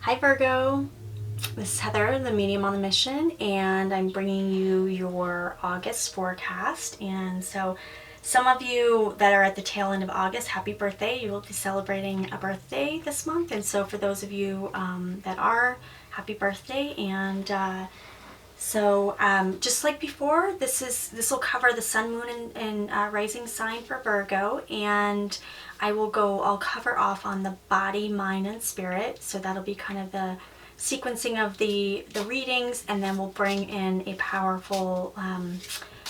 Hi Virgo, this is Heather, the medium on the mission, and I'm bringing you your August forecast. And so some of you that are at the tail end of August, happy birthday. You will be celebrating a birthday this month. And so for those of you that are, happy birthday. And just like before, this will cover the sun, moon, and rising sign for Virgo, and I'll cover off on the body, mind, and spirit. So that'll be kind of the sequencing of the readings, and then we'll bring in a powerful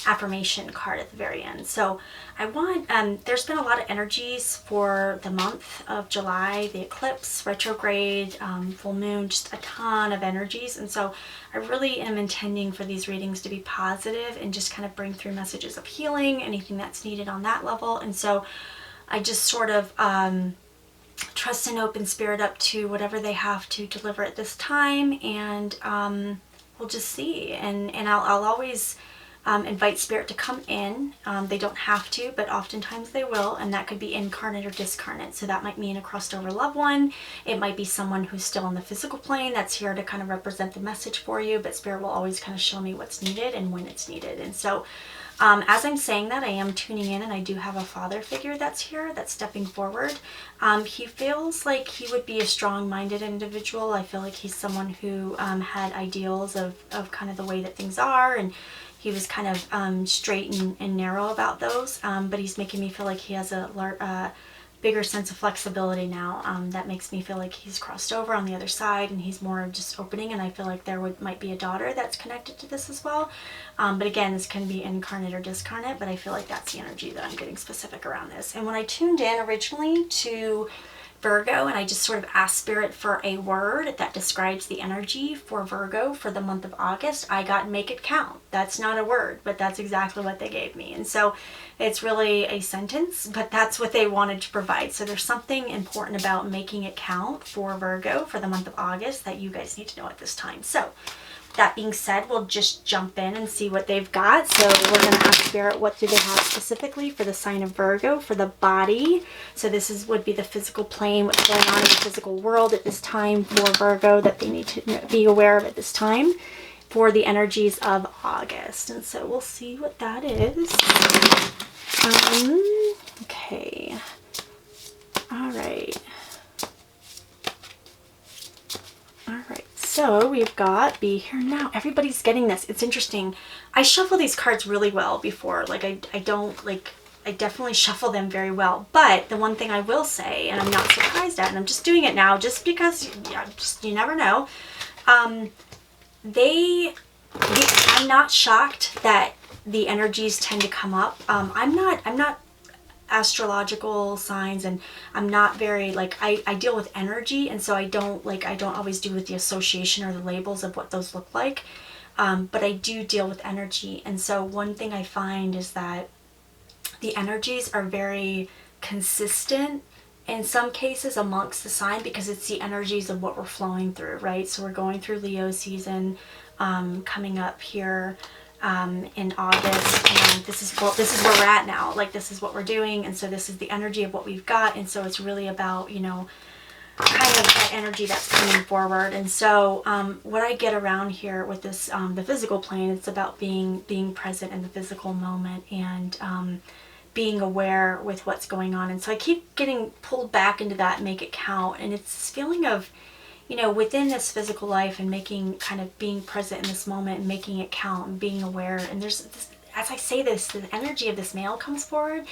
affirmation card at the very end. So I want, there's been a lot of energies for the month of July, the eclipse, retrograde, full moon, just a ton of energies. And so I really am intending for these readings to be positive and just kind of bring through messages of healing, anything that's needed on that level. And so I just sort of trust and open spirit up to whatever they have to deliver at this time, and we'll just see. And I'll always invite spirit to come in. They don't have to, but oftentimes they will, and that could be incarnate or discarnate. So that might mean a crossed over loved one. It might be someone who's still on the physical plane that's here to kind of represent the message for you, but spirit will always kind of show me what's needed and when it's needed. And so as I'm saying that, I am tuning in, and I do have a father figure that's here, that's stepping forward. He feels like he would be a strong-minded individual. I feel like he's someone who had ideals of kind of the way that things are, and he was kind of straight and narrow about those. But he's making me feel like he has a bigger sense of flexibility now. That makes me feel like he's crossed over on the other side, and he's more just opening, and I feel like there might be a daughter that's connected to this as well. But again, this can be incarnate or discarnate, but I feel like that's the energy that I'm getting specific around this. And when I tuned in originally to Virgo, and I just sort of asked spirit for a word that describes the energy for Virgo for the month of August, I got make it count. That's not a word, but that's exactly what they gave me. And so it's really a sentence, but that's what they wanted to provide. So there's something important about making it count for Virgo for the month of August that you guys need to know at this time. So that being said, we'll just jump in and see what they've got. So we're going to ask spirit, what do they have specifically for the sign of Virgo, for the body? So this would be the physical plane, what's going on in the physical world at this time for Virgo that they need to be aware of at this time for the energies of August. And so we'll see what that is. Okay. All right. So we've got be here now. Everybody's getting this. It's interesting. I shuffle these cards really well before. Like I definitely shuffle them very well. But the one thing I will say, and I'm not surprised at, and I'm just doing it now just because you never know. I'm not shocked that the energies tend to come up. I'm not astrological signs, and I'm not very I deal with energy, and so I don't always do with the association or the labels of what those look like, but I do deal with energy. And so one thing I find is that the energies are very consistent in some cases amongst the sign, because it's the energies of what we're flowing through, right? So we're going through Leo season coming up here in August, and this is where we're at now. Like, this is what we're doing, and so this is the energy of what we've got. And so it's really about kind of that energy that's coming forward. And so what I get around here with this the physical plane, it's about being present in the physical moment, and being aware with what's going on. And so I keep getting pulled back into that make it count, and it's this feeling of within this physical life, and being present in this moment and making it count and being aware. And there's this, as I say this, the energy of this male comes forward,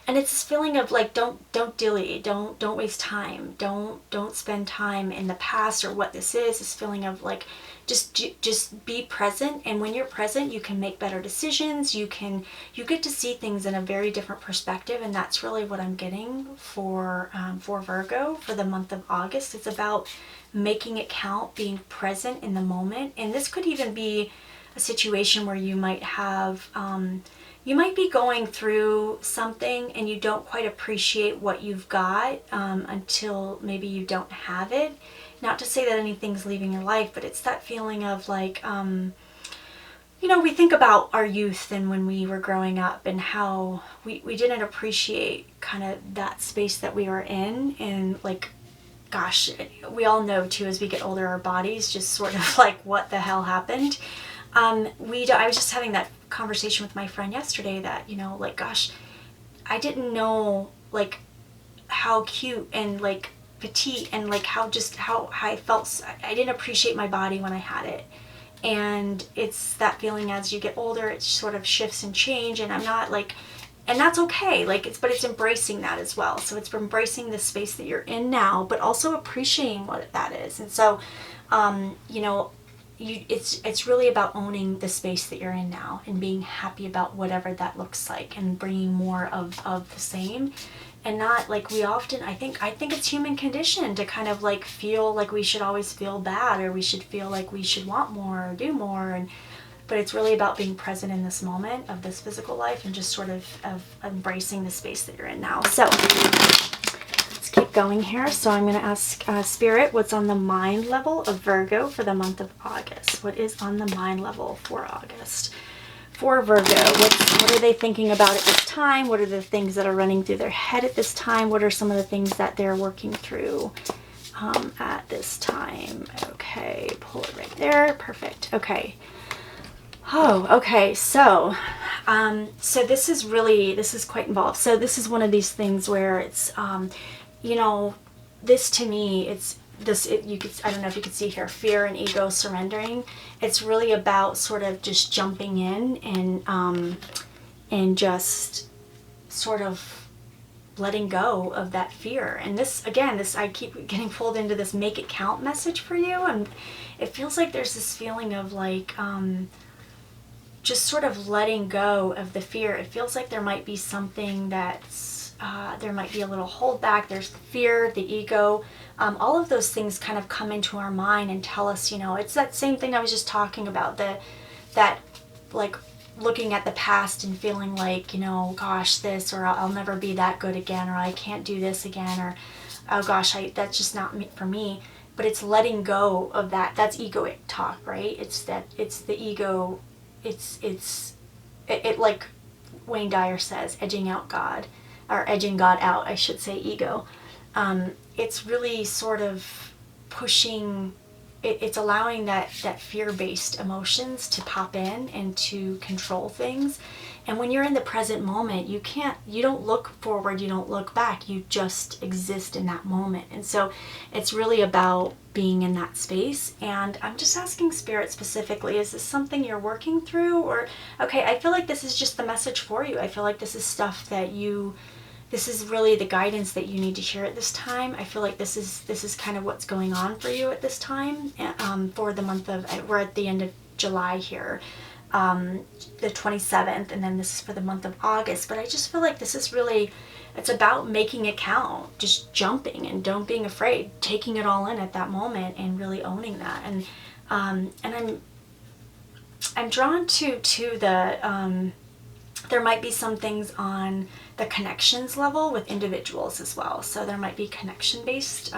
and it's this feeling of like, don't dilly, don't waste time, don't spend time in the past or what this is. This feeling of like, just be present. And when you're present, you can make better decisions. You get to see things in a very different perspective, and that's really what I'm getting for Virgo for the month of August. It's about making it count, being present in the moment. And this could even be a situation where you might have you might be going through something and you don't quite appreciate what you've got until maybe you don't have it. Not to say that anything's leaving your life, but it's that feeling of like we think about our youth and when we were growing up, and how we didn't appreciate kind of that space that we were in, and like gosh, we all know too, as we get older, our bodies just sort of like, what the hell happened? I was just having that conversation with my friend yesterday that, you know, like, gosh, I didn't know like how cute and like petite and like how I felt. I didn't appreciate my body when I had it. And it's that feeling as you get older, it sort of shifts and change, and I'm not like, and that's okay. Like but it's embracing that as well. So it's embracing the space that you're in now, but also appreciating what that is. And so, you know, it's really about owning the space that you're in now and being happy about whatever that looks like, and bringing more of the same, and not like we often, I think it's human condition to kind of like feel like we should always feel bad, or we should feel like we should want more or do more. And but it's really about being present in this moment of this physical life, and just sort of embracing the space that you're in now. So let's keep going here. So I'm going to ask Spirit, what's on the mind level of Virgo for the month of August? What is on the mind level for August? For Virgo, what are they thinking about at this time? What are the things that are running through their head at this time? What are some of the things that they're working through at this time? Okay, pull it right there. Perfect. Okay. Oh, okay. So this is quite involved. So this is one of these things where it's, you know, this to me, I don't know if you could see here, fear and ego surrendering. It's really about sort of just jumping in and just sort of letting go of that fear. And this, again, I keep getting pulled into this make it count message for you. And it feels like there's this feeling of like, just sort of letting go of the fear. It feels like there might be something that's, there might be a little holdback. There's the fear, the ego. All of those things kind of come into our mind and tell us, you know, it's that same thing I was just talking about, that like looking at the past and feeling like, you know, gosh, this, or I'll never be that good again, or I can't do this again, or oh gosh, that's just not for me. But it's letting go of that. That's egoic talk, right? It's the ego. It like Wayne Dyer says, edging God out, I should say, ego. It's really sort of pushing, it's allowing that fear-based emotions to pop in and to control things. And when you're in the present moment, you don't look forward, you don't look back, you just exist in that moment. And so it's really about being in that space. And I'm just asking Spirit specifically, is this something you're working through? Or, okay, I feel like this is just the message for you. I feel like this is stuff that this is really the guidance that you need to hear at this time. I feel like this is kind of what's going on for you at this time, for the month of, we're at the end of July here, the 27th, and then this is for the month of August. But I just feel like this is really, it's about making it count, just jumping and don't being afraid, taking it all in at that moment and really owning that. And I'm drawn to the, there might be some things on the connections level with individuals as well. So there might be connection-based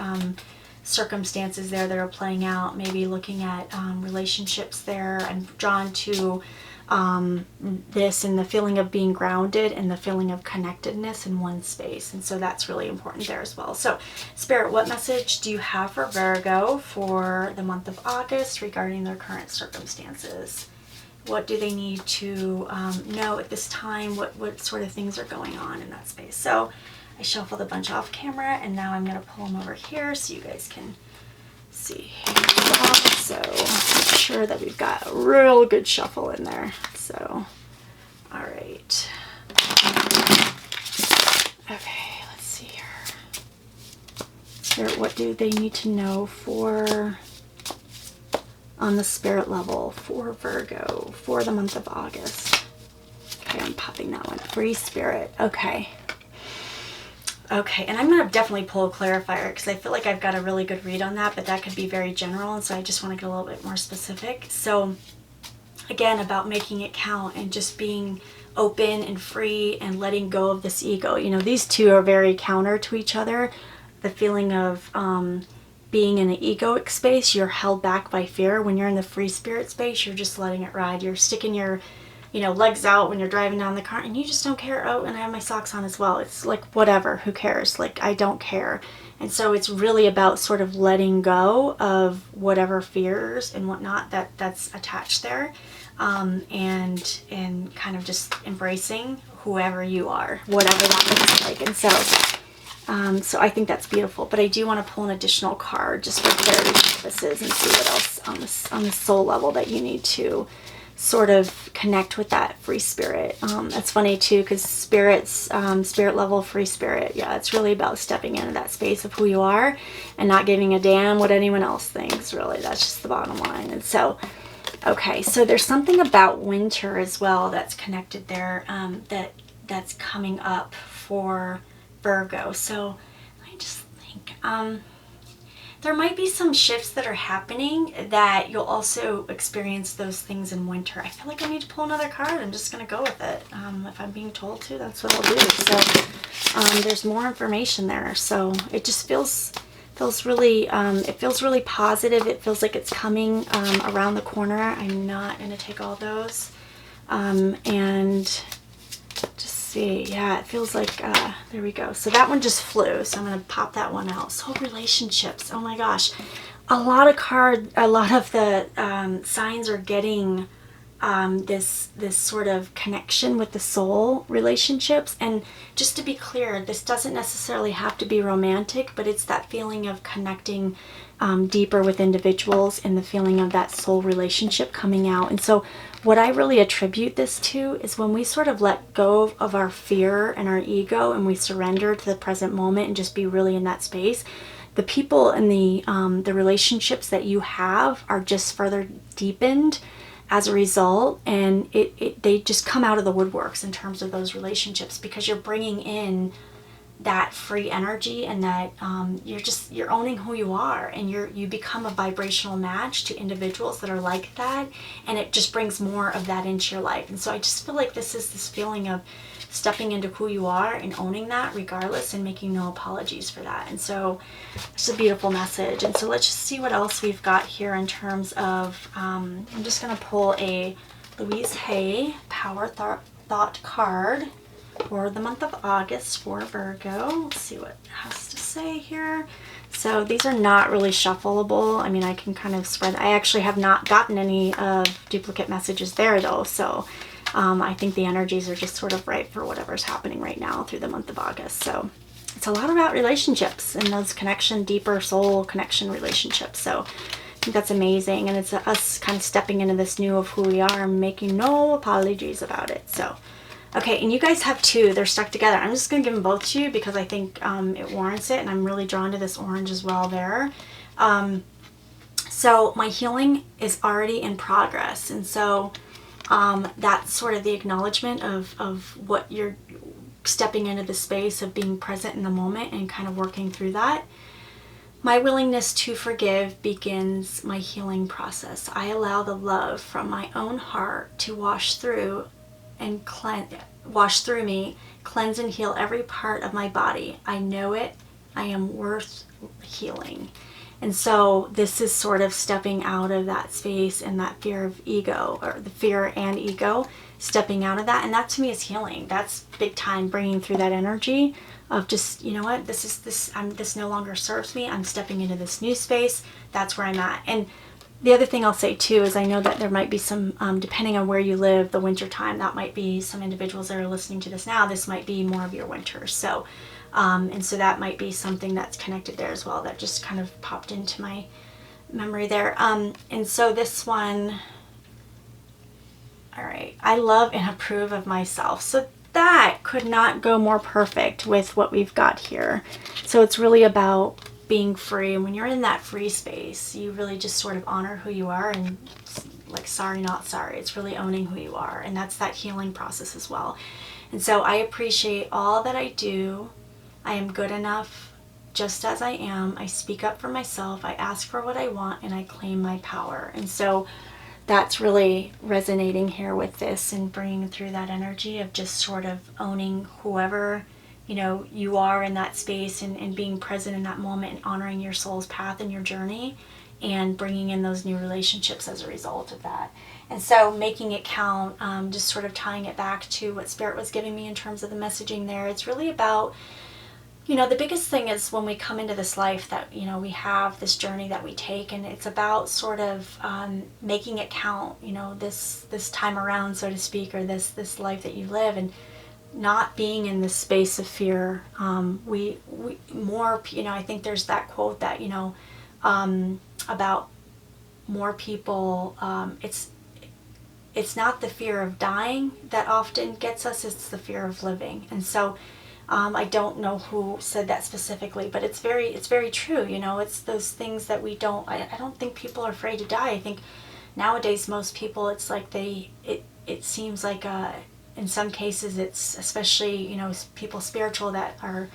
circumstances there that are playing out, maybe looking at relationships there. I'm drawn to this and the feeling of being grounded and the feeling of connectedness in one space. And so that's really important there as well. So Spirit, what message do you have for Virgo for the month of August regarding their current circumstances? What do they need to know at this time? What sort of things are going on in that space? So I shuffled a bunch off camera, and now I'm going to pull them over here so you guys can see. So make sure that we've got a real good shuffle in there. So, all right. Okay, let's see here. Spirit, what do they need to know for on the spirit level for Virgo for the month of August? Okay, I'm popping that one. Free Spirit. Okay. Okay, and I'm going to definitely pull a clarifier because I feel like I've got a really good read on that, but that could be very general, and so I just want to get a little bit more specific. So again, about making it count and just being open and free and letting go of this ego. You know, these two are very counter to each other. The feeling of being in an egoic space, you're held back by fear. When you're in the free spirit space, you're just letting it ride. You're sticking your, legs out when you're driving down the car, and you just don't care. Oh, and I have my socks on as well. It's like, whatever, who cares? Like, I don't care. And so it's really about sort of letting go of whatever fears and whatnot that's attached there, and kind of just embracing whoever you are, whatever that looks like. And so I think that's beautiful. But I do want to pull an additional card just for clarity purposes and see what else on the soul level that you need to sort of connect with that free spirit. That's funny too, because spirit level, free spirit, yeah, it's really about stepping into that space of who you are and not giving a damn what anyone else thinks. Really, that's just the bottom line. And so, okay, so there's something about winter as well that's connected there, that's coming up for Virgo. So I just think there might be some shifts that are happening that you'll also experience those things in winter. I feel like I need to pull another card. I'm just going to go with it. If I'm being told to, that's what I'll do. So there's more information there. So it just feels really, it feels really positive. It feels like it's coming around the corner. I'm not going to take all those. And just see, yeah, it feels like, there we go. So that one just flew, so I'm going to pop that one out. Soul relationships, oh my gosh. A lot of the signs are getting this sort of connection with the soul relationships. And just to be clear, this doesn't necessarily have to be romantic, but it's that feeling of connecting deeper with individuals and the feeling of that soul relationship coming out. And so what I really attribute this to is when we sort of let go of our fear and our ego and we surrender to the present moment and just be really in that space, the people and the relationships that you have are just further deepened as a result, and they just come out of the woodworks in terms of those relationships, because you're bringing in that free energy, and that you're owning who you are, and you become a vibrational match to individuals that are like that, and it just brings more of that into your life. And so I just feel like this is this feeling of stepping into who you are and owning that regardless, and making no apologies for that. And so it's a beautiful message. And so let's just see what else we've got here in terms of I'm just going to pull a Louise Hay Power Thought card for the month of August for Virgo. Let's see what it has to say here. So these are not really shuffleable. I mean, I can kind of spread. I actually have not gotten any duplicate messages there though. So I think the energies are just sort of right for whatever's happening right now through the month of August. So it's a lot about relationships and those deeper soul connection relationships. So I think that's amazing. And it's us kind of stepping into this new of who we are and making no apologies about it. So okay, and you guys have two. They're stuck together. I'm just going to give them both to you because I think it warrants it, and I'm really drawn to this orange as well there. So my healing is already in progress, and so that's sort of the acknowledgement of what you're stepping into the space of being present in the moment and kind of working through that. My willingness to forgive begins my healing process. I allow the love from my own heart to wash through me, cleanse and heal every part of my body. I know it. I am worth healing. And so this is sort of stepping out of that space and that fear of ego, or the fear and ego, stepping out of that. And that to me is healing. That's big time, bringing through that energy of just, you know what, this no longer serves me. I'm stepping into this new space. That's where I'm at. And the other thing I'll say too is I know that there might be some, depending on where you live, the winter time, that might be some individuals that are listening to this now, this might be more of your winter. So, and so that might be something that's connected there as well. That just kind of popped into my memory there. And so this one, all right, I love and approve of myself. So that could not go more perfect with what we've got here. So it's really about being free, and when you're in that free space, you really just sort of honor who you are, and like sorry not sorry, it's really owning who you are, and that's that healing process as well. And so I appreciate all that I do. I am good enough just as I am. I speak up for myself, I ask for what I want, and I claim my power. And so that's really resonating here with this and bringing through that energy of just sort of owning whoever you are in that space, and being present in that moment and honoring your soul's path and your journey, and bringing in those new relationships as a result of that. And so making it count, just sort of tying it back to what Spirit was giving me in terms of the messaging there. It's really about You know, the biggest thing is when we come into this life that, you know, we have this journey that we take, and it's about sort of making it count, you know, this time around, so to speak, or this life that you live, and not being in this space of fear. We more, you know, I think there's that quote that, you know, about more people, it's not the fear of dying that often gets us, it's the fear of living. And so I don't know who said that specifically, but it's very true. You know, it's those things that we don't. I don't think people are afraid to die. I think nowadays most people, it's like it seems like in some cases it's, especially, you know, people spiritual that are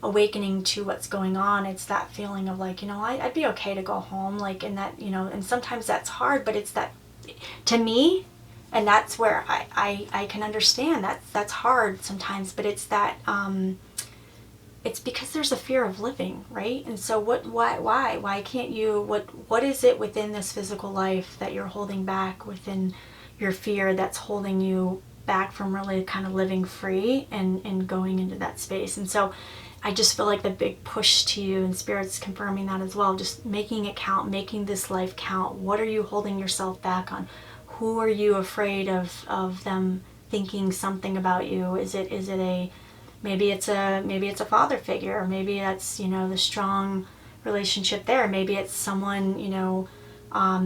awakening to what's going on. It's that feeling of like, you know, I'd be okay to go home, like, and that, you know, and sometimes that's hard, but it's that, to me, and that's where I can understand that that's hard sometimes, but it's that it's because there's a fear of living, right? And so why can't you, what is it within this physical life that you're holding back within your fear that's holding you back from really kind of living free and going into that space? And so I just feel like the big push to you, and Spirit's confirming that as well, just making it count, making this life count. What are you holding yourself back on? Who are you afraid of them thinking something about you? Is it a, maybe it's a father figure, or maybe that's, you know, the strong relationship there. Maybe it's someone, you know,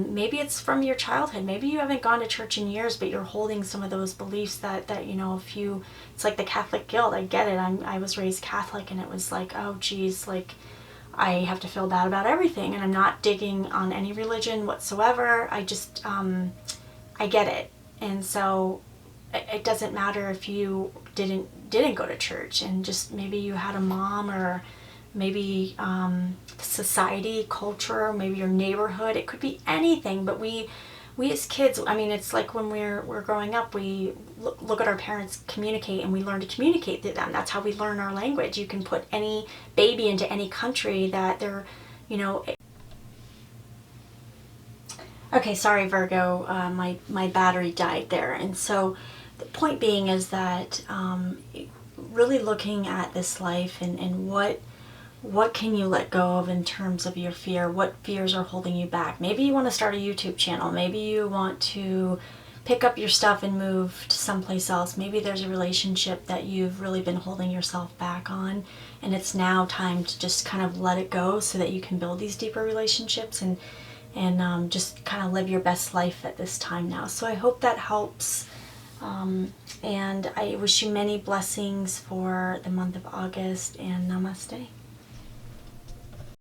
maybe it's from your childhood. Maybe you haven't gone to church in years, but you're holding some of those beliefs that you know, if you, it's like the Catholic guilt. I get it. I was raised Catholic, and it was like, oh geez, like I have to feel bad about everything, and I'm not digging on any religion whatsoever. I just I get it. And so it doesn't matter if you didn't go to church, and just maybe you had a mom, or maybe society, culture, maybe your neighborhood. It could be anything. But we as kids, I mean, it's like when we're growing up, we look at our parents communicate, and we learn to communicate to them. That's how we learn our language. You can put any baby into any country that they're, you know. Okay, sorry, Virgo. My battery died there. And so the point being is that really looking at this life, and what can you let go of in terms of your fear? What fears are holding you back? Maybe you want to start a YouTube channel. Maybe you want to pick up your stuff and move to someplace else. Maybe there's a relationship that you've really been holding yourself back on, and it's now time to just kind of let it go so that you can build these deeper relationships, and just kind of live your best life at this time now. So I hope that helps. And I wish you many blessings for the month of August, and namaste.